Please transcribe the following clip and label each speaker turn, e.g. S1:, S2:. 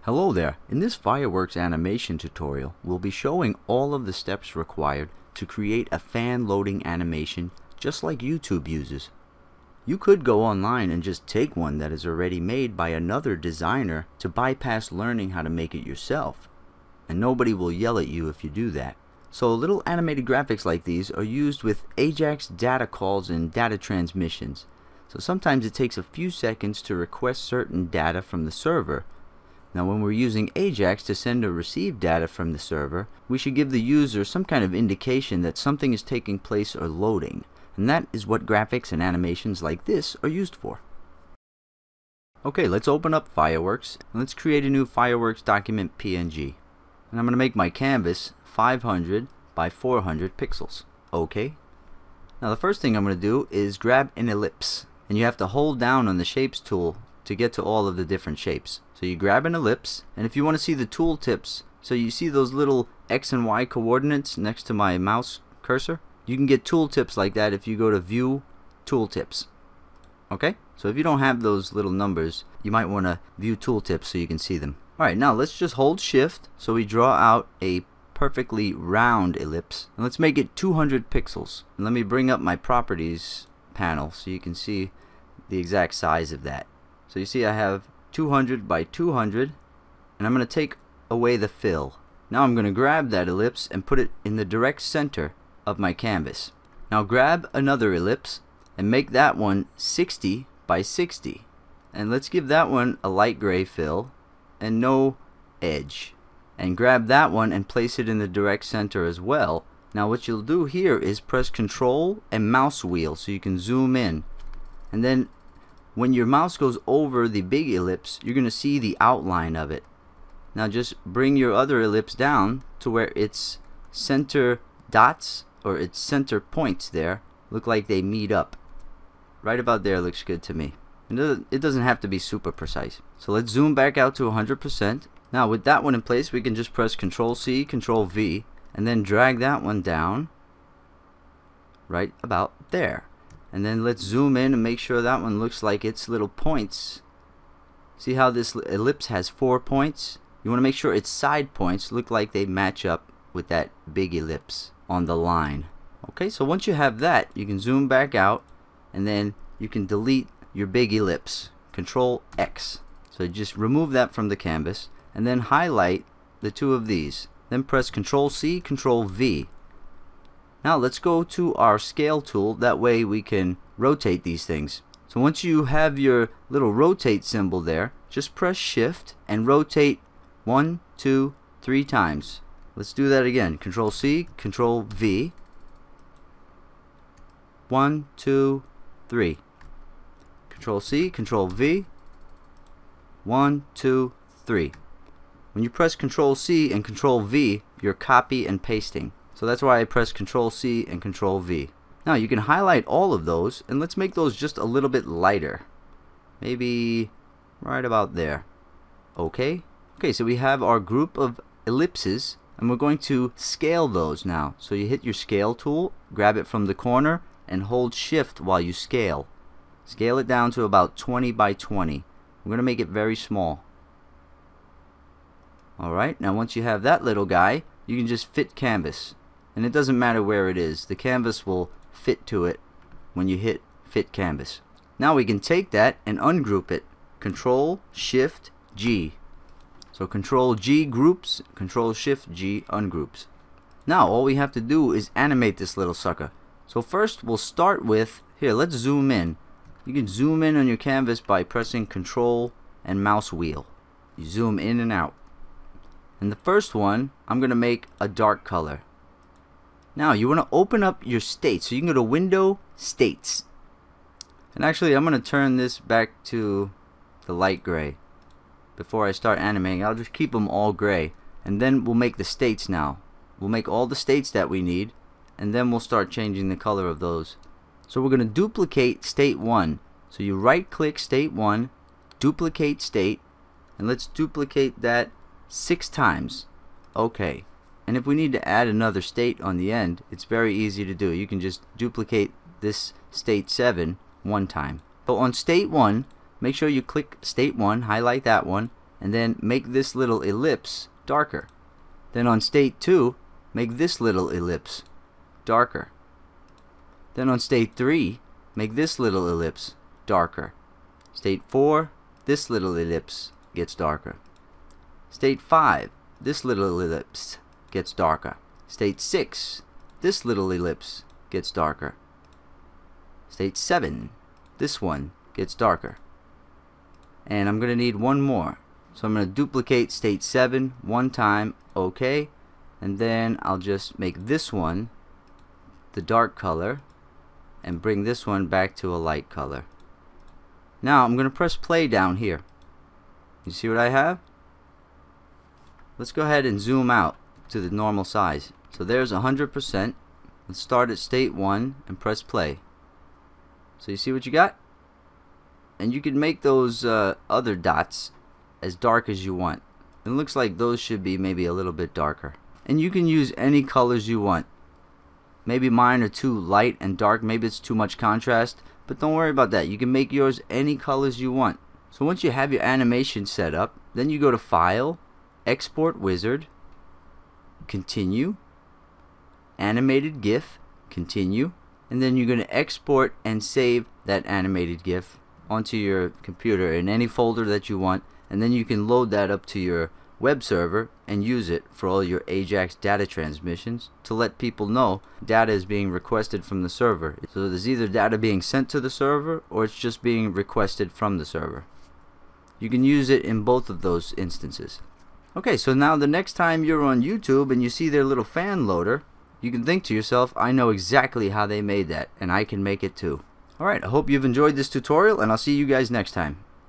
S1: Hello there. In this fireworks animation tutorial, we'll be showing all of the steps required to create a fan loading animation just like YouTube uses. You could go online and just take one that is already made by another designer to bypass learning how to make it yourself. And nobody will yell at you if you do that. So little animated graphics like these are used with Ajax data calls and data transmissions. So sometimes it takes a few seconds to request certain data from the server. Now when we're using Ajax to send or receive data from the server, we should give the user some kind of indication that something is taking place or loading. And that is what graphics and animations like this are used for. Okay, let's open up Fireworks and let's create a new Fireworks document PNG. And I'm going to make my canvas 500 by 400 pixels. Okay. Now the first thing I'm going to do is grab an ellipse. And you have to hold down on the shapes tool to get to all of the different shapes. So you grab an ellipse, and if you want to see the tool tips, so you see those little X and Y coordinates next to my mouse cursor, you can get tool tips like that if you go to View Tooltips. Okay? So if you don't have those little numbers, you might want to view tooltips so you can see them. Alright, now let's just hold shift so we draw out a perfectly round ellipse, and let's make it 200 pixels. And let me bring up my properties panel so you can see the exact size of that. So you see I have 200 by 200, and I'm going to take away the fill. Now I'm going to grab that ellipse and put it in the direct center of my canvas. Now grab another ellipse and make that one 60 by 60, and let's give that one a light gray fill and no edge, and grab that one and place it in the direct center as well. Now what you'll do here is press Control and mouse wheel so you can zoom in, and then when your mouse goes over the big ellipse, you're going to see the outline of it. Now just bring your other ellipse down to where its center dots or its center points there look like they meet up. Right about there looks good to me. It doesn't have to be super precise. So let's zoom back out to 100%. Now with that one in place, we can just press Control C, Control V, and then drag that one down right about there. And then let's zoom in and make sure that one looks like its little points. See how this ellipse has 4 points? You want to make sure its side points look like they match up with that big ellipse on the line. Okay, so once you have that, you can zoom back out, and then you can delete your big ellipse. Control X. So just remove that from the canvas, and then highlight the two of these. Then press Control C, Control V. Now let's go to our scale tool, that way we can rotate these things. So once you have your little rotate symbol there, just press shift and rotate 1, 2, 3 times. Let's do that again. Control C, Control V. 1, 2, 3. Control C, Control V. 1, 2, 3. When you press Control C and Control V, you're copy and pasting. So that's why I press Control C and Control V. Now you can highlight all of those, and let's make those just a little bit lighter. Maybe right about there. Okay? Okay, so we have our group of ellipses, and we're going to scale those now. So you hit your scale tool, grab it from the corner, and hold shift while you scale. Scale it down to about 20 by 20. We're going to make it very small. Alright, now once you have that little guy, you can just fit canvas. And it doesn't matter where it is, the canvas will fit to it when you hit fit canvas. Now we can take that and ungroup it. Control Shift G. So Control G groups, Control Shift G ungroups. Now all we have to do is animate this little sucker. So first we'll start with, here, let's zoom in. You can zoom in on your canvas by pressing Control and mouse wheel. You zoom in and out. And the first one, I'm going to make a dark color. Now you want to open up your state, so you can go to Window, States. And actually I'm going to turn this back to the light gray. Before I start animating, I'll just keep them all gray. And then we'll make the states now. We'll make all the states that we need, and then we'll start changing the color of those. So we're going to duplicate state 1. So you right click state 1, duplicate state, and let's duplicate that 6 times. Okay. And if we need to add another state on the end, it's very easy to do. You can just duplicate this state 7 one time. So on state 1, make sure you click state 1, highlight that one, and then make this little ellipse darker. Then on state 2, make this little ellipse darker. Then on state 3, make this little ellipse darker. State 4, this little ellipse gets darker. State 5, this little ellipse gets darker. State 6, this little ellipse gets darker. State 7, this one gets darker. And I'm going to need one more. So I'm going to duplicate state 7 one time, OK. And then I'll just make this one the dark color and bring this one back to a light color. Now I'm going to press play down here. You see what I have? Let's go ahead and zoom out to the normal size. So there's 100%. Let's start at state 1 and press play. So you see what you got? And you can make those other dots as dark as you want. It looks like those should be maybe a little bit darker. And you can use any colors you want. Maybe mine are too light and dark. Maybe it's too much contrast. But don't worry about that. You can make yours any colors you want. So once you have your animation set up, then you go to File, Export Wizard, Continue, Animated GIF, Continue, and then you're going to export and save that animated GIF onto your computer in any folder that you want, and then you can load that up to your web server and use it for all your Ajax data transmissions to let people know data is being requested from the server. So there's either data being sent to the server or it's just being requested from the server. You can use it in both of those instances. Okay, so now the next time you're on YouTube and you see their little fan loader, you can think to yourself, I know exactly how they made that, and I can make it too. Alright, I hope you've enjoyed this tutorial, and I'll see you guys next time.